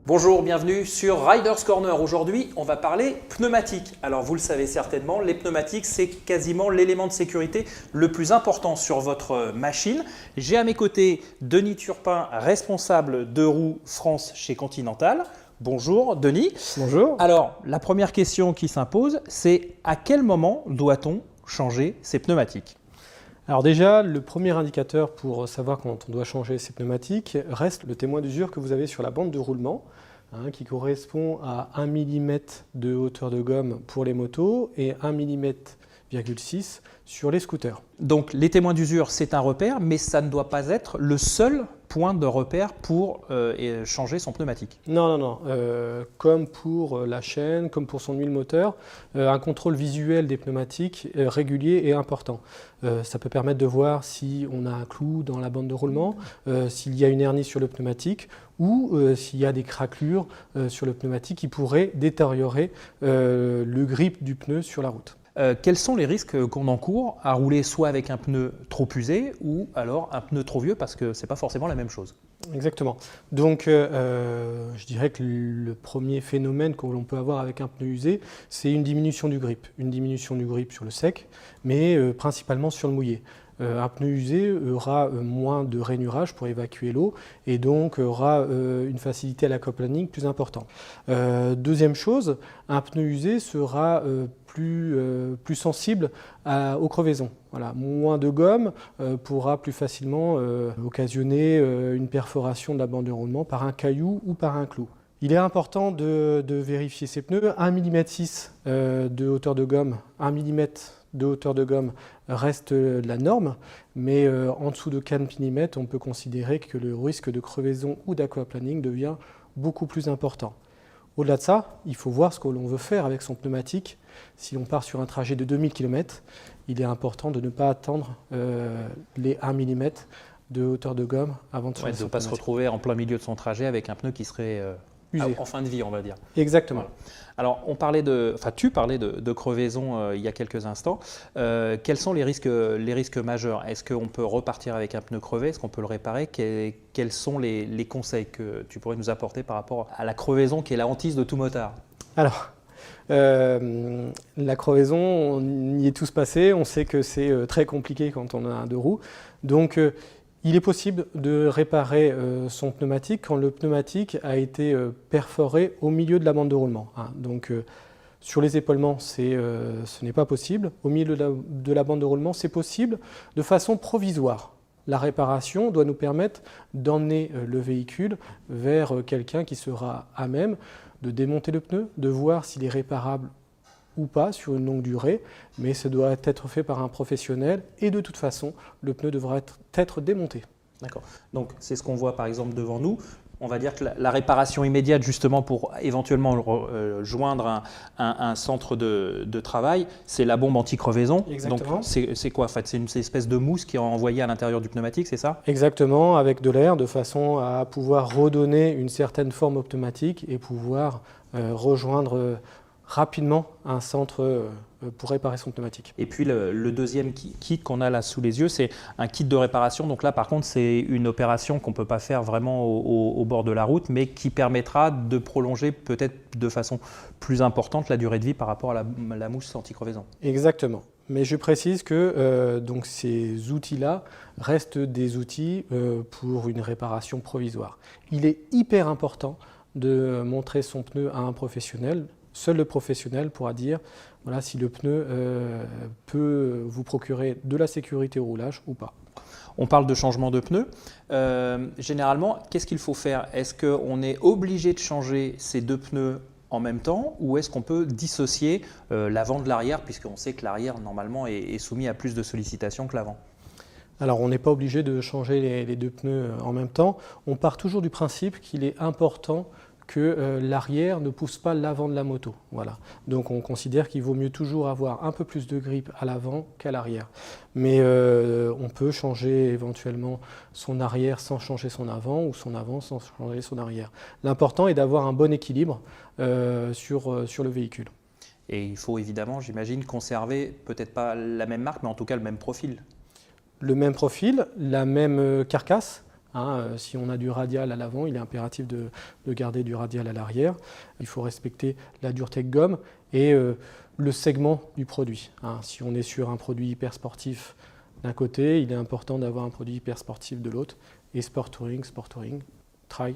Bonjour, bienvenue sur Riders Corner. Aujourd'hui, on va parler pneumatique. Alors, vous le savez certainement, les pneumatiques, c'est quasiment l'élément de sécurité le plus important sur votre machine. J'ai à mes côtés Denis Turpin, responsable de roues France chez Continental. Bonjour Denis. Bonjour. Alors, la première question qui s'impose, c'est à quel moment doit-on changer ces pneumatiques ? Alors déjà, le premier indicateur pour savoir quand on doit changer ces pneumatiques reste le témoin d'usure que vous avez sur la bande de roulement, qui correspond à 1 mm de hauteur de gomme pour les motos et 1,6 mm sur les scooters. Donc les témoins d'usure, c'est un repère, mais ça ne doit pas être le seul point de repère pour changer son pneumatique. Non. Comme pour la chaîne, comme pour son huile moteur, un contrôle visuel des pneumatiques régulier est important. Ça peut permettre de voir si on a un clou dans la bande de roulement, s'il y a une hernie sur le pneumatique ou s'il y a des craquelures sur le pneumatique qui pourraient détériorer le grip du pneu sur la route. Quels sont les risques qu'on encourt à rouler soit avec un pneu trop usé ou alors un pneu trop vieux, parce que ce n'est pas forcément la même chose? Exactement. Donc je dirais que le premier phénomène que l'on peut avoir avec un pneu usé, c'est une diminution du grip. Une diminution du grip sur le sec, mais principalement sur le mouillé. Un pneu usé aura moins de rainurage pour évacuer l'eau et donc aura une facilité à l'aquaplaning plus importante. Deuxième chose, un pneu usé sera plus sensible aux crevaisons. Voilà, moins de gomme pourra plus facilement occasionner une perforation de la bande de roulement par un caillou ou par un clou. Il est important de vérifier ces pneus. 1,6 mm de hauteur de gomme, 1 mm de hauteur de gomme reste la norme, mais en dessous de 4 mm, on peut considérer que le risque de crevaison ou d'aquaplaning devient beaucoup plus important. Au-delà de ça, il faut voir ce que l'on veut faire avec son pneumatique. Si l'on part sur un trajet de 2000 km, il est important de ne pas attendre les 1 mm de hauteur de gomme avant de changer son de ne pas se retrouver en plein milieu de son trajet avec un pneu qui serait usé. En fin de vie, on va dire. Exactement. Voilà. Alors, tu parlais de crevaison il y a quelques instants. Quels sont les risques majeurs? Est-ce qu'on peut repartir avec un pneu crevé? Est-ce qu'on peut le réparer? Quels sont les conseils que tu pourrais nous apporter par rapport à la crevaison qui est la hantise de tout motard? Alors, la crevaison, on y est tous passés. On sait que c'est très compliqué quand on a un deux roues. Donc, il est possible de réparer son pneumatique quand le pneumatique a été perforé au milieu de la bande de roulement. Donc, sur les épaulements, ce n'est pas possible. Au milieu de la bande de roulement, c'est possible de façon provisoire. La réparation doit nous permettre d'emmener le véhicule vers quelqu'un qui sera à même de démonter le pneu, de voir s'il est réparable ou pas sur une longue durée, mais ça doit être fait par un professionnel et de toute façon, le pneu devra être démonté. D'accord. Donc c'est ce qu'on voit par exemple devant nous. On va dire que la réparation immédiate, justement pour éventuellement joindre un centre de travail, c'est la bombe anti-crevaison. Exactement. Donc c'est quoi en fait? C'est une espèce de mousse qui est envoyée à l'intérieur du pneumatique, c'est ça? Exactement, avec de l'air, de façon à pouvoir redonner une certaine forme au pneumatique et pouvoir rejoindre rapidement un centre pour réparer son pneumatique. Et puis le deuxième kit qu'on a là sous les yeux, c'est un kit de réparation. Donc là par contre c'est une opération qu'on ne peut pas faire vraiment au bord de la route, mais qui permettra de prolonger peut-être de façon plus importante la durée de vie par rapport à la mousse anti-crevaison. Exactement. Mais je précise que donc ces outils-là restent des outils pour une réparation provisoire. Il est hyper important de montrer son pneu à un professionnel. Seul le professionnel pourra dire voilà, si le pneu peut vous procurer de la sécurité au roulage ou pas. On parle de changement de pneus. Généralement, qu'est-ce qu'il faut faire? Est-ce qu'on est obligé de changer ces deux pneus en même temps ou est-ce qu'on peut dissocier l'avant de l'arrière, puisqu'on sait que l'arrière normalement est soumis à plus de sollicitations que l'avant? Alors on n'est pas obligé de changer les deux pneus en même temps. On part toujours du principe qu'il est important que l'arrière ne pousse pas l'avant de la moto. Voilà. Donc on considère qu'il vaut mieux toujours avoir un peu plus de grip à l'avant qu'à l'arrière. Mais on peut changer éventuellement son arrière sans changer son avant ou son avant sans changer son arrière. L'important est d'avoir un bon équilibre sur le véhicule. Et il faut évidemment, j'imagine, conserver peut-être pas la même marque, mais en tout cas le même profil. Le même profil, la même carcasse. Si on a du radial à l'avant, il est impératif de garder du radial à l'arrière. Il faut respecter la dureté de gomme et le segment du produit. Si on est sur un produit hyper sportif d'un côté, il est important d'avoir un produit hyper sportif de l'autre. Et sport touring, trail.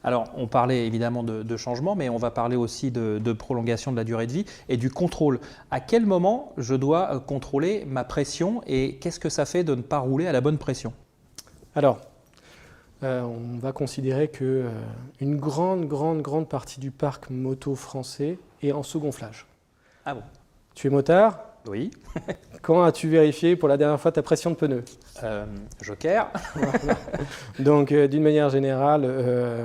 Alors, on parlait évidemment de changement, mais on va parler aussi de prolongation de la durée de vie et du contrôle. À quel moment je dois contrôler ma pression et qu'est-ce que ça fait de ne pas rouler à la bonne pression? Alors, on va considérer qu'une grande partie du parc moto français est en sous-gonflage. Ah bon? Tu es motard? Oui. Quand as-tu vérifié pour la dernière fois ta pression de pneu? Joker. Donc, d'une manière générale,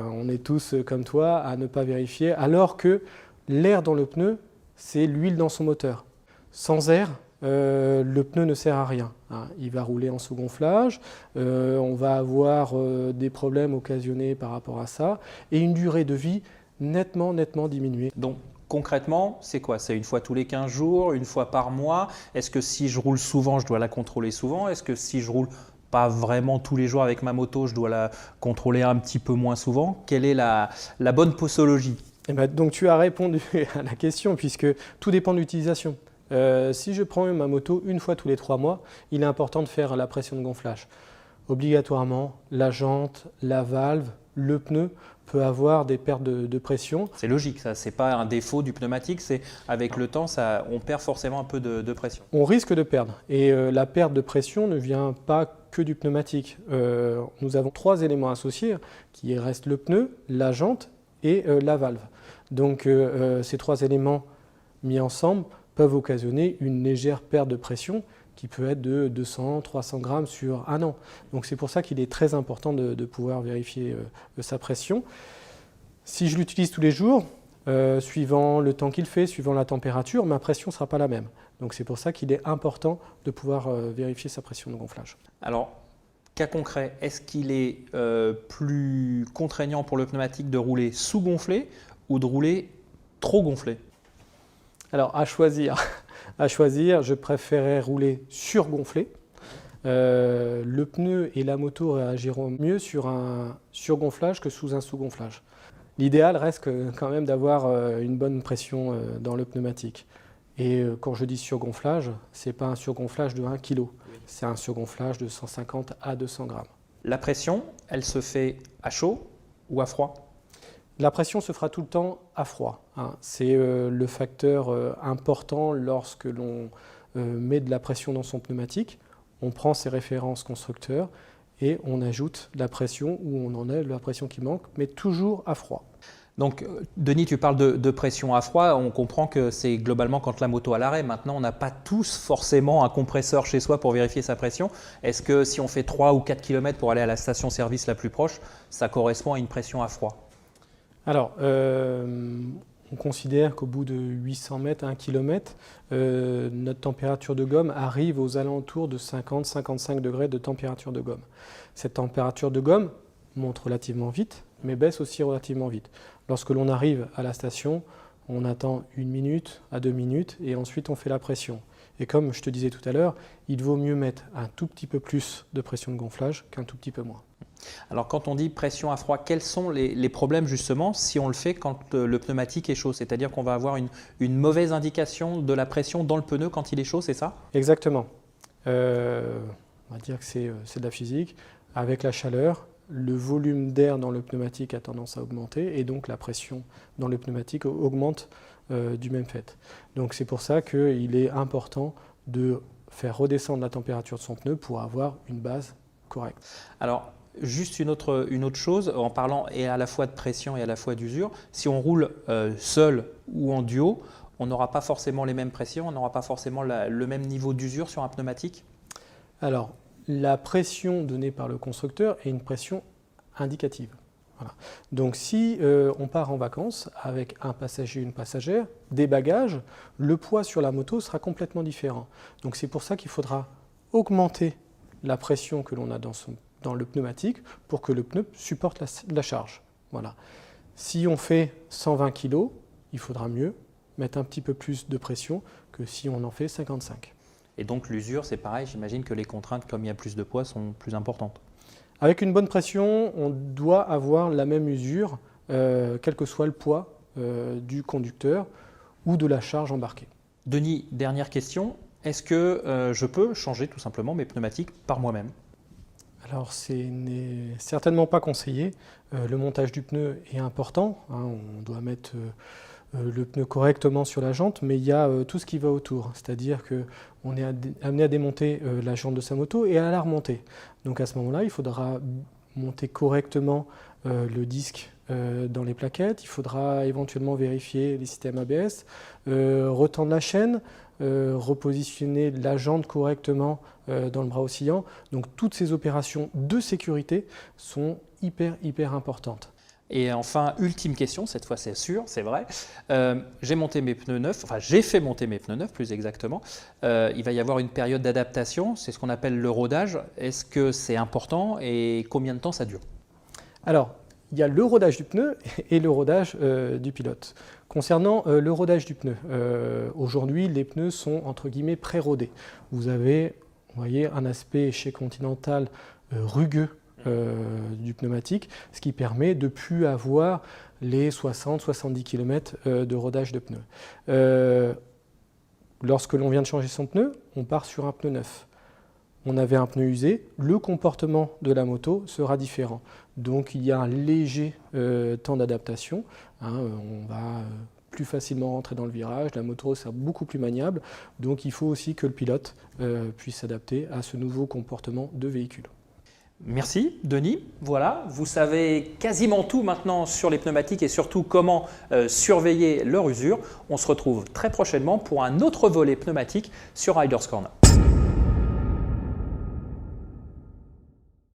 on est tous comme toi à ne pas vérifier, alors que l'air dans le pneu, c'est l'huile dans son moteur. Sans air, le pneu ne sert à rien. Il va rouler en sous-gonflage, on va avoir des problèmes occasionnés par rapport à ça, et une durée de vie nettement diminuée. Donc, concrètement, c'est quoi? C'est une fois tous les 15 jours, une fois par mois? Est-ce que si je roule souvent, je dois la contrôler souvent? Est-ce que si je roule pas vraiment tous les jours avec ma moto, je dois la contrôler un petit peu moins souvent? Quelle est la bonne posologie? Donc tu as répondu à la question, puisque tout dépend de l'utilisation. Si je prends ma moto une fois tous les 3 mois, il est important de faire la pression de gonflage. Obligatoirement, la jante, la valve, le pneu peut avoir des pertes de pression. C'est logique, ça. C'est pas un défaut du pneumatique, c'est avec le temps, on perd forcément un peu de pression. On risque de perdre. Et la perte de pression ne vient pas que du pneumatique. Nous avons 3 éléments associés, qui restent le pneu, la jante et la valve. Donc ces 3 éléments mis ensemble peuvent occasionner une légère perte de pression qui peut être de 200-300 grammes sur un an. Donc c'est pour ça qu'il est très important de pouvoir vérifier sa pression. Si je l'utilise tous les jours, suivant le temps qu'il fait, suivant la température, ma pression ne sera pas la même. Donc c'est pour ça qu'il est important de pouvoir vérifier sa pression de gonflage. Alors, cas concret, est-ce qu'il est plus contraignant pour le pneumatique de rouler sous-gonflé ou de rouler trop gonflé? Alors à choisir, je préférerais rouler surgonflé. Le pneu et la moto réagiront mieux sur un surgonflage que sous un sous-gonflage. L'idéal reste quand même d'avoir une bonne pression dans le pneumatique. Et quand je dis surgonflage, ce n'est pas un surgonflage de 1 kg, c'est un surgonflage de 150 à 200 grammes. La pression, elle se fait à chaud ou à froid? La pression se fera tout le temps à froid. C'est le facteur important lorsque l'on met de la pression dans son pneumatique. On prend ses références constructeurs et on ajoute la pression où on en est, la pression qui manque, mais toujours à froid. Donc, Denis, tu parles de pression à froid. On comprend que c'est globalement quand la moto à l'arrêt. Maintenant, on n'a pas tous forcément un compresseur chez soi pour vérifier sa pression. Est-ce que si on fait 3 ou 4 km pour aller à la station-service la plus proche, ça correspond à une pression à froid? Alors, on considère qu'au bout de 800 mètres à 1 km, notre température de gomme arrive aux alentours de 50-55 degrés de température de gomme. Cette température de gomme monte relativement vite, mais baisse aussi relativement vite. Lorsque l'on arrive à la station, on attend 1 minute à 2 minutes et ensuite on fait la pression. Et comme je te disais tout à l'heure, il vaut mieux mettre un tout petit peu plus de pression de gonflage qu'un tout petit peu moins. Alors quand on dit pression à froid, quels sont les problèmes justement si on le fait quand le pneumatique est chaud? C'est-à-dire qu'on va avoir une mauvaise indication de la pression dans le pneu quand il est chaud, c'est ça? Exactement. On va dire que c'est de la physique. Avec la chaleur, le volume d'air dans le pneumatique a tendance à augmenter et donc la pression dans le pneumatique augmente du même fait. Donc c'est pour ça qu'il est important de faire redescendre la température de son pneu pour avoir une base correcte. Alors, juste une autre chose, en parlant et à la fois de pression et à la fois d'usure, si on roule seul ou en duo, on n'aura pas forcément les mêmes pressions, on n'aura pas forcément le même niveau d'usure sur un pneumatique? Alors, la pression donnée par le constructeur est une pression indicative. Voilà. Donc si on part en vacances avec un passager, une passagère, des bagages, le poids sur la moto sera complètement différent. Donc c'est pour ça qu'il faudra augmenter la pression que l'on a dans le pneumatique pour que le pneu supporte la charge. Voilà. Si on fait 120 kg, il faudra mieux mettre un petit peu plus de pression que si on en fait 55. Et donc l'usure, c'est pareil, j'imagine que les contraintes, comme il y a plus de poids, sont plus importantes. Avec une bonne pression, on doit avoir la même usure, quel que soit le poids du conducteur ou de la charge embarquée. Denis, dernière question. Est-ce que je peux changer tout simplement mes pneumatiques par moi-même? Alors, ce n'est certainement pas conseillé. Le montage du pneu est important, hein, on doit mettre le pneu correctement sur la jante, mais il y a tout ce qui va autour. C'est-à-dire qu'on est amené à démonter la jante de sa moto et à la remonter. Donc à ce moment-là, il faudra monter correctement le disque dans les plaquettes, il faudra éventuellement vérifier les systèmes ABS, retendre la chaîne, repositionner la jante correctement dans le bras oscillant. Donc toutes ces opérations de sécurité sont hyper importantes. Et enfin, ultime question, cette fois c'est sûr, c'est vrai. J'ai monté mes pneus neufs, enfin j'ai fait monter mes pneus neufs plus exactement. Il va y avoir une période d'adaptation, c'est ce qu'on appelle le rodage. Est-ce que c'est important et combien de temps ça dure? Alors, il y a le rodage du pneu et le rodage du pilote. Concernant le rodage du pneu, aujourd'hui les pneus sont entre guillemets pré-rodés. Vous avez, vous voyez, un aspect chez Continental rugueux du pneumatique, ce qui permet de ne plus avoir les 60-70 km de rodage de pneus. Lorsque l'on vient de changer son pneu, on part sur un pneu neuf. On avait un pneu usé, le comportement de la moto sera différent. Donc il y a un léger temps d'adaptation. Hein, on va plus facilement rentrer dans le virage, la moto sera beaucoup plus maniable. Donc il faut aussi que le pilote puisse s'adapter à ce nouveau comportement de véhicule. Merci Denis. Voilà, vous savez quasiment tout maintenant sur les pneumatiques et surtout comment surveiller leur usure. On se retrouve très prochainement pour un autre volet pneumatique sur Riders Corner.